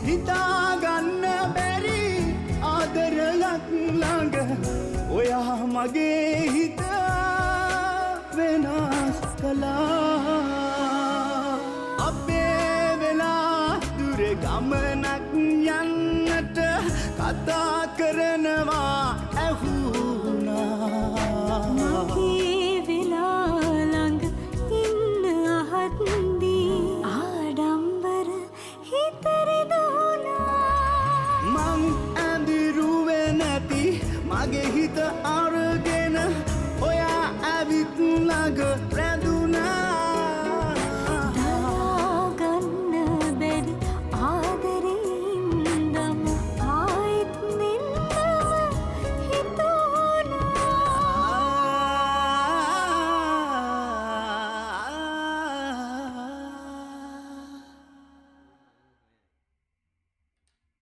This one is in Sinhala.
හිතාගන්න බැරි ආදරයක් ළඟ ඔයා මගේ හිත වෙනස් කළා අපේ වෙලා දුර ගමනක් යන්නට කතා කරනවා ඇහුණා මගේ වෙලා ළඟ ඉන්න අහද්දී ආඩම්බර හිත රිදුණා මං ඇඳිරුවේ නැති මගේ හිත